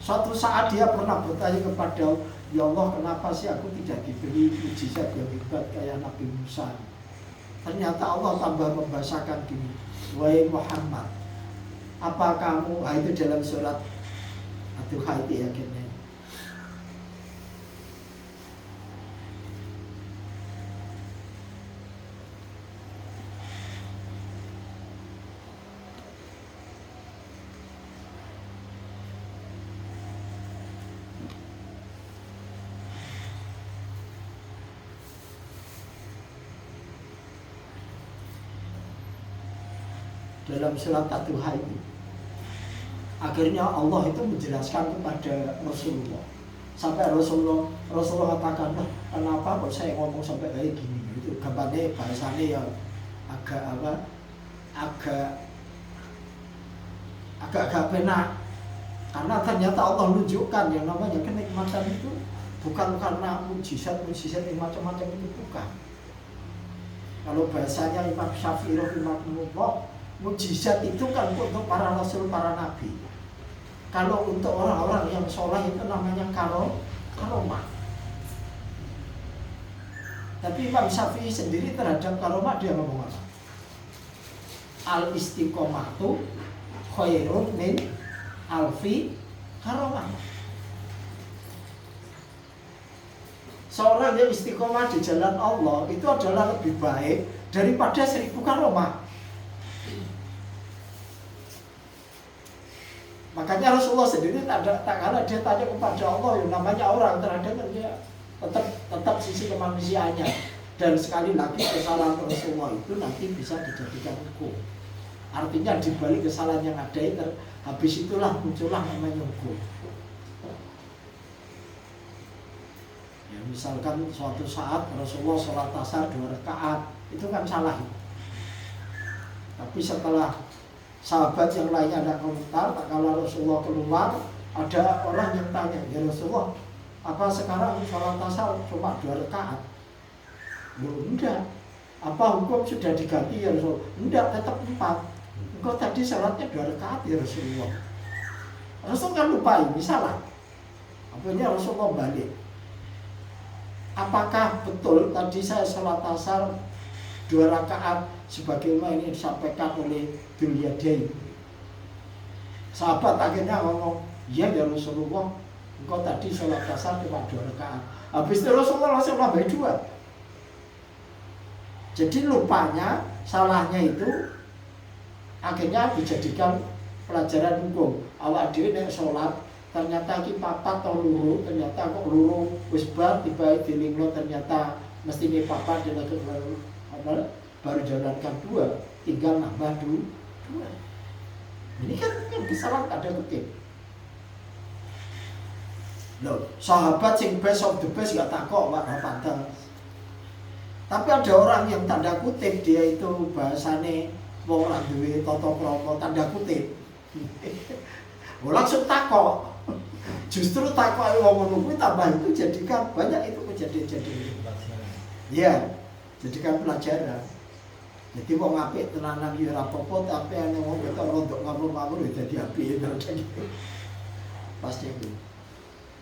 Suatu saat dia pernah bertanya kepada ya Allah, kenapa sih aku tidak diberi mujizat yang hebat kayak Nabi Musa? Ternyata Allah tambah membahasakan gini, wahai Muhammad, apa kamu, itu dalam surat Ad-Duha itu ya akhirnya. Dalam surat Ad-Duha itu akhirnya Allah itu menjelaskan kepada Rasulullah, sampai Rasulullah katakan, kenapa kok saya ngomong sampai kayak gini? Itu gambarnya bahasanya yang agak penak, karena ternyata Allah menunjukkan yang namanya kenikmatan itu bukan karena mujizat yang macam-macam itu, bukan. Kalau bahasanya Imam Syafi'i rahimahullah, mujizat itu kan untuk para rasul, para nabi. Kalau untuk orang-orang yang soleh itu namanya karomah. Tapi Imam Syafi'i sendiri terhadap karomah dia ngomong apa? Al-istiqomatu khairun min alfi karomah. Seorang yang istiqomah di jalan Allah itu adalah lebih baik daripada 1000 karomah. Makanya Rasulullah sendiri tak kalah dia tanya kepada Allah, yang namanya orang terhadap dia tetap sisi kemanusiaannya. Dan sekali lagi kesalahan Rasulullah itu nanti bisa dijadikan hukum. Artinya di balik kesalahan yang ada itu, habis itulah muncullah namanya hukum. Ya, misalkan suatu saat Rasulullah sholat asar 2 rakaat, itu kan salah. Tapi setelah sahabat yang lainnya ada komentar, tak kala Rasulullah keluar, ada orang yang tanya, ya Rasulullah, apa sekarang sholat asar cuma 2 rakaat? Enggak. Apa hukum sudah diganti ya Rasulullah? Enggak, tetap 4. Engkau tadi sholatnya 2 rakaat ya Rasulullah. Rasul kan lupa ini salah. Akhirnya Rasulullah balik. Apakah betul tadi saya sholat asar 2 rakaat sebagaimana ini disampaikan oleh Dulyadain? Sahabat akhirnya ngomong, iya ya Rasulullah, engkau tadi sholat asar cuma 2 rakaat. Habis itu Rasulullah langsung nambah 2. Jadi lupanya, salahnya itu akhirnya dijadikan pelajaran hukum. Awak dhewe nek sholat ternyata ki papat atau luru, ternyata kok luru wis bar tiba dilingno ternyata mesti ini papat dan baru jalankan 2, tinggal nambah 2. Ini kan kesalahan ada kutip. Loh, sahabat sing best of the best gak takok Pak pantas. Tapi ada orang yang tanda kutip dia itu bahasane wong ora duwe tata krama tanda kutip. Langsung takok. Justru takok wong ngono kuwi tambah itu jadikan banyak itu kejadian-kejadian. Iya, jadikan pelajaran. Jadi wong apik tenanan ya ora apa-apa, tapi ane wong ketok rontok ngawur-ngawur ya dadi apik gitu. Pasti itu.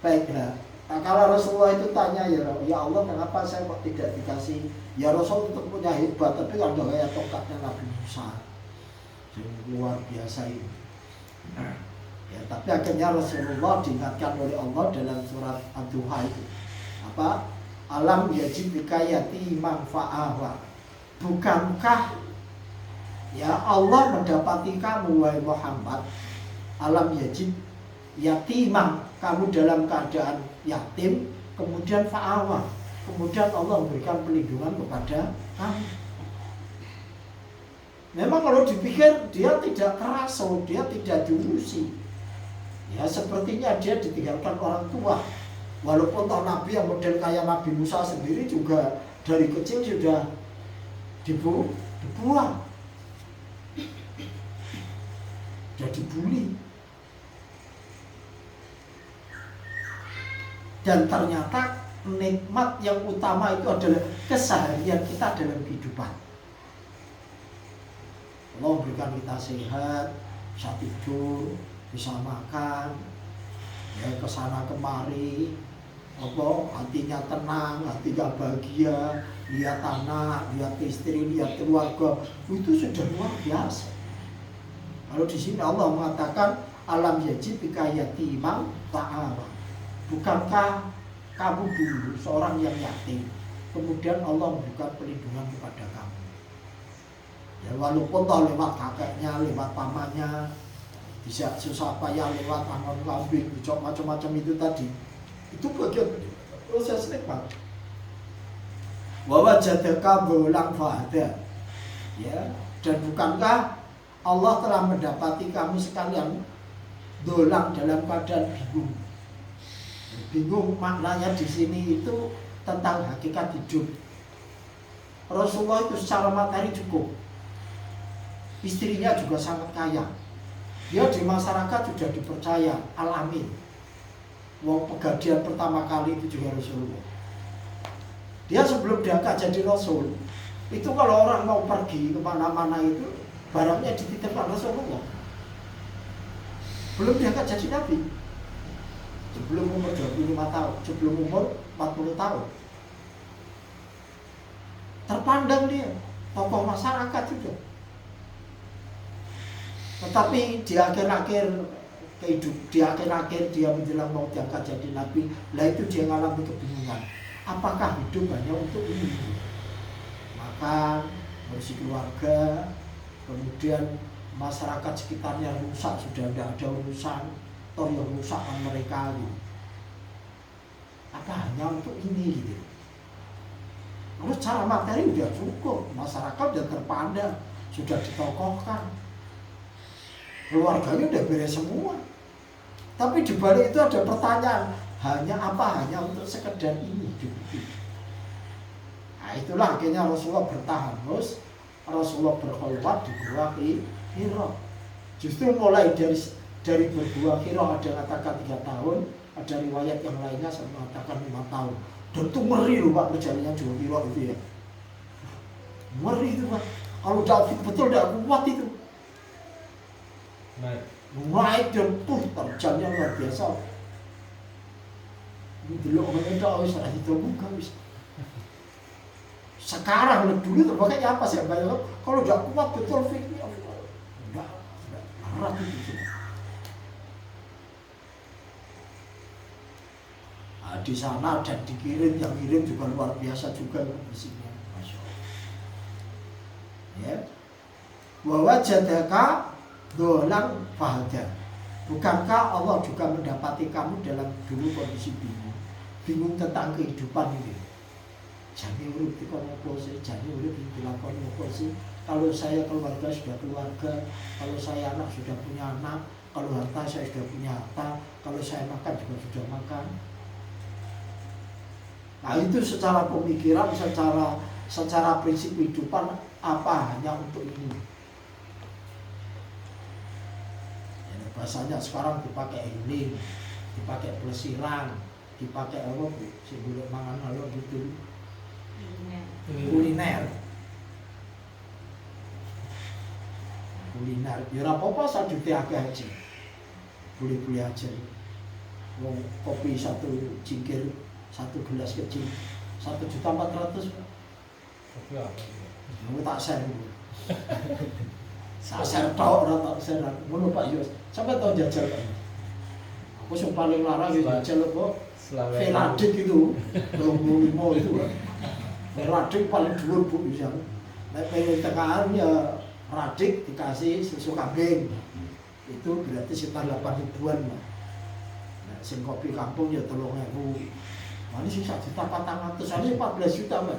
Baiklah. Nah, kalau Rasulullah itu tanya ya Allah, kenapa saya kok tidak dikasih? Ya Rasul untuk punya hebat, tapi kalau kayak tongkatnya Nabi Musa, yang luar biasa ini. Ya, tapi akhirnya Rasulullah diingatkan oleh Allah dalam surat Ad-Duha itu. Apa? Alam yajidika yatiman fa'awa. Bukankah ya Allah mendapati kamu wahai Muhammad, alam yajid yatiman, kamu dalam keadaan yatim, kemudian fa'awa, kemudian Allah memberikan pelindungan kepada kamu. Memang kalau dipikir dia tidak keraso, dia tidak diurusi. Ya sepertinya dia ditinggalkan orang tua. Walaupun toh Nabi yang model kayak Nabi Musa sendiri juga dari kecil sudah dibuang, sudah dibully. Dan ternyata nikmat yang utama itu adalah keseharian kita dalam kehidupan. Allah memberikan kita sehat, bisa tidur, bisa makan. ya kesana kemari, apa hatinya tenang, hatinya bahagia, lihat anak, lihat istri, lihat keluarga, itu sudah luar biasa. Kalau di sini Allah mengatakan alam yajid bika yatimang ta'awa. Bukankah kamu dulu seorang yang yatim, kemudian Allah memberikan perlindungan kepada kamu. Ya walaupun toh lewat kakeknya, lewat pamannya, bisa susah payah lewat angon kambing, macam-macam itu tadi. Itu bagian proses nikmat. Wa wajadaka bolang fahada. Ya, dan bukankah Allah telah mendapati kamu sekalian dolang dalam keadaan bingung. Bingung maknanya di sini itu tentang hakikat hidup. Rasulullah itu secara materi cukup. Istrinya juga sangat kaya. Dia di masyarakat sudah dipercaya al-amin. Wong pegadian pertama kali itu juga Rasulullah. Dia sebelum diangkat jadi Rasul, itu kalau orang mau pergi kemana-mana itu barangnya dititipkan Rasulullah. Belum diangkat jadi Nabi. Sebelum umur 25 tahun, sebelum umur 40 tahun. Terpandang dia, tokoh masyarakat juga. Tetapi di akhir-akhir hidup, di akhir-akhir dia menjelang mau diangkat jadi Nabi, lah itu dia mengalami kebingungan. Apakah hidup hanya untuk ini? Makan, ngurusi keluarga, kemudian masyarakat sekitarnya rusak, sudah tidak ada urusan, toh yang rusak mereka gitu. Apa hanya untuk ini gitu? Lalu secara materi sudah cukup, masyarakat sudah terpandang, sudah ditokohkan, keluarganya udah beres semua. Tapi di balik itu ada pertanyaan, hanya apa? Hanya untuk sekedar ini hidup. Nah itulah akhirnya Rasulullah bertahan terus. Rasulullah berkhulwat di Gua Hira. Justru mulai dari bergua Hira ada katakan 3 tahun, ada riwayat yang lainnya mengatakan 5 tahun. Dan itu ngeri loh Pak perjalanannya Gua Hira itu ya. Ngeri itu Pak. Kalau David betul tidak kuat itu. Naik dan terjangnya luar biasa. Ini dulu orangnya tak bisa ditemukan bisa. Sekarang dulu terbakanya apa sih? Kalau tidak kuat betul fikirnya, enggak berat itu. Nah, di sana dan dikirim, yang kirim juga luar biasa juga isinya, masya Allah. Ya, bahwa jadaka dolang fahada. Bukankah Allah juga mendapati kamu dalam dulu kondisi bingung, bingung tentang kehidupan ini? Jadi urip dikono apa sih? Jadi urip dilakoni apa sih? Kalau saya keluarga sudah keluarga, kalau saya anak sudah punya anak, kalau harta saya sudah punya harta, kalau saya makan juga sudah makan. Nah itu secara pemikiran, secara prinsip kehidupan apa hanya untuk ini? Bahasanya sekarang dipakai healing, dipakai pelesiran, dipakai apa bu? Sebelum mangan halo gitu. Kuliner. Ya apa-apa sadutnya agak aja. Boleh-boleh aja. Mau kopi 1 cingkir, 1 gelas kecil, 1.400.000. Kopi apa? Mau tak share dulu. Saya tahu orang tak share. Ngono Pak Yus. Sampai tahu jajal Pak. Aku yang paling larang ya jajal kok. Veladik itu. 25 itu kan. Radik paling dulu Bu bisa. Nek pengen tekan ya radik dikasih susu kambing. Itu berarti sekitar 8 ribuan. Nah, sing kopi kampung ya 3.000. Nah, ini sisa 1.400.000, ini 14 juta Mbak.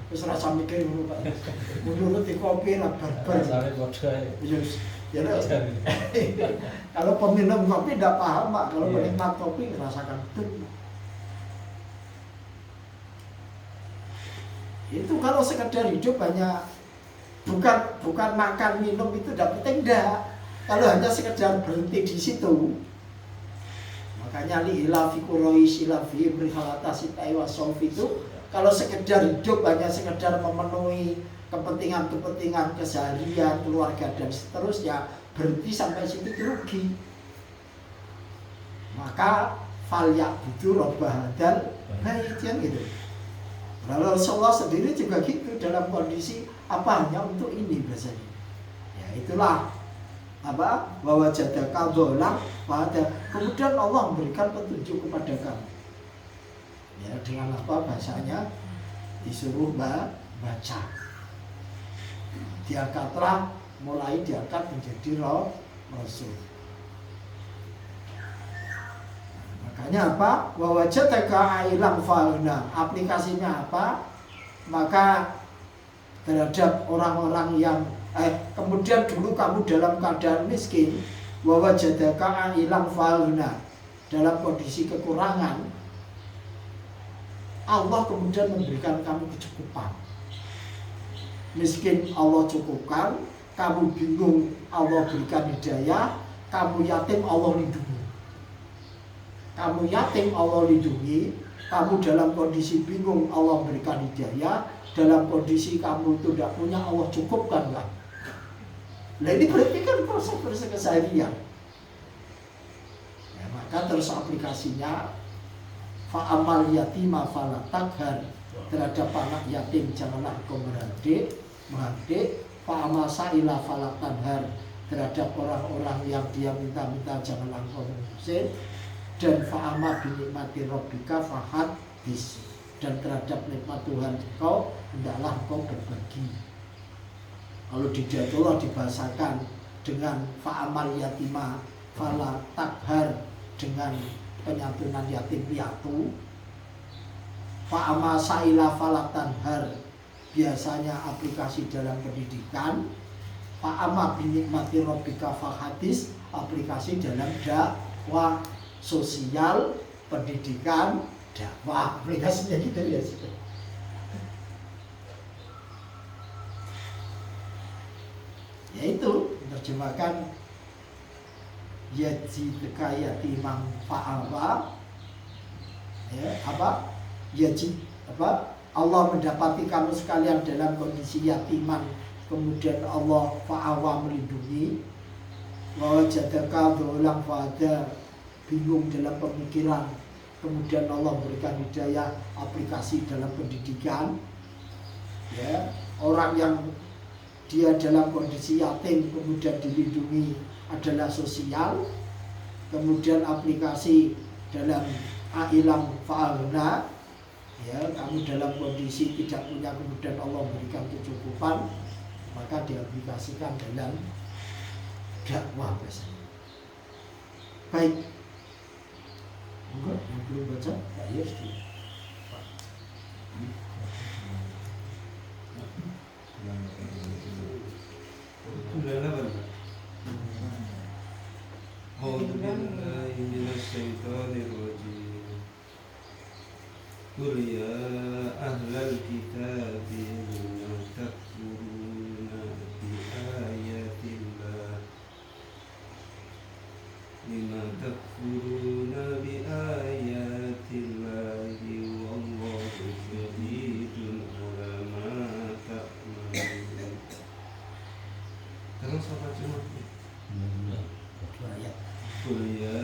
Terus rasa mikir dulu Pak. Menurut di kopi lah barbar. Ya, kalau peminum kopi tidak paham Pak. Kalau penikmat kopi merasakan betul. Itu kalau sekedar hidup hanya bukan makan minum itu tidak penting dah. Kalau hanya sekedar berhenti di situ, makanya lihilafi kuroi silafi berhalatasi taiwasof itu kalau sekedar hidup hanya sekedar memenuhi kepentingan keseharian keluarga dan seterusnya, berhenti sampai situ rugi. maka falyak budu robbah dan yang gitu. Lalu Rasulullah sendiri juga gitu dalam kondisi apa hanya untuk ini biasanya. Ya itulah apa bahwa jadaka dolang pada kemudian Allah memberikan petunjuk kepada kamu. Ya dengan apa bahasanya disuruh baca. Diangkatlah mulai diangkat menjadi rasul. Makanya apa? Wa wajadaka ailan fauna. Aplikasinya apa? Maka terhadap orang-orang yang kemudian dulu kamu dalam keadaan miskin, wa wajadaka ailan fauna, dalam kondisi kekurangan, Allah kemudian memberikan kamu kecukupan. Miskin Allah cukupkan, kamu bingung Allah berikan hidayah, kamu yatim Allah lindungi. Kamu yatim Allah lindungi, kamu dalam kondisi bingung Allah berikan hidayah, dalam kondisi kamu itu tidak punya Allah cukupkan kan? Nah ini berarti kan proses keseharian. Ya, maka terus aplikasinya fa'amal yatima fala taghar, terhadap anak yatim janganlah kau menghardik, fa'amal sa'ila fala tanhar, terhadap orang-orang yang dia minta-minta janganlah kau mengusir, dan fa'ama binikmati rabbika fahadis, dan terhadap nikmat Tuhan kau hendaklah kau berbagi. Kalau di Jatulah dibahasakan dengan fa'amal yatima fala taghar, dengan penyantunan yatim piatu. Fa'ama sa'ila fala tanhar, biasanya aplikasi dalam pendidikan. Fa'ama binikmati rabbika fahadis, aplikasi dalam dakwah sosial, pendidikan, dakwah, aplikasinya gitu ya. Yaitu menerjemahkan yajidka yatimang fa'awa, ya apa yajid apa Allah mendapati kamu sekalian dalam kondisi yatiman, kemudian Allah fa'awa melindungi. Wa jadaka dolang fa'ada, bingung dalam pemikiran, kemudian Allah berikan hidayah, aplikasi dalam pendidikan. Ya, orang yang dia dalam kondisi yatim kemudian dilindungi adalah sosial, kemudian aplikasi dalam ailam fa'alna, ya kamu dalam kondisi tidak punya kemudian Allah berikan kecukupan, maka diaplikasikan dalam dakwah biasanya. Baik. Enggak, yang belum baca, Pak Yus dulu. Qul ya ahlal kitabi lima takfuruna bi ayatillah, lima takfuruna bi ayatillahi wallahu syahidun ala ma ta'malun. Terus apa cuma? Qul ya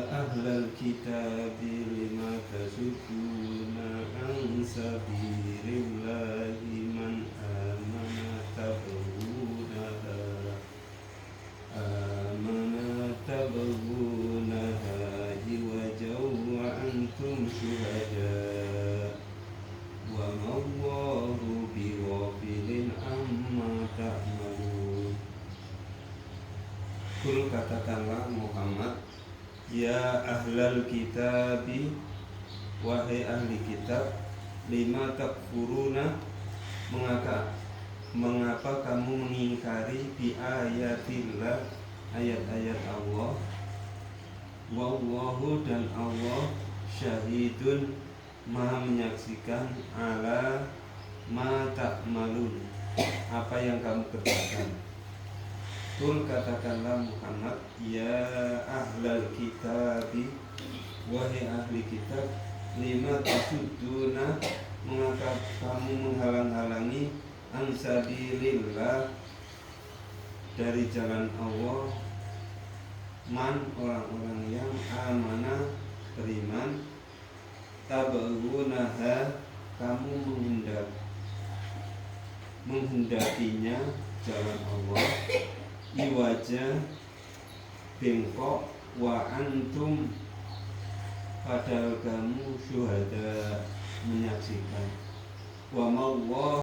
ahlal kitabi lima tasudduna an sabilillahi man amana tabghunaha iwajaw wa antum syuhada wa mawallahu bighafilin amma ta'malun. Kul, katakanlah Muhammad, ya ahlal kitabi, wahai ahli kitab, lima takfuruna, mengapa kamu mengingkari bi ayatillah, ayat-ayat Allah, wallahu, dan Allah syahidun, maha menyaksikan, ala ma ta'malun, apa yang kamu kerjakan. Kul, katakanlah Muhammad, ya ahlal kitabi, wahai ahli kitab, lima tasudduna, mengapa kamu menghalang-halangi an sabilillah, dari jalan Allah, man orang-orang yang amanah beriman, tabghunaha kamu menghendakinya jalan Allah, iwaja bengkok, wa antum padahal kamu syuhada menyaksikan, wa mawwa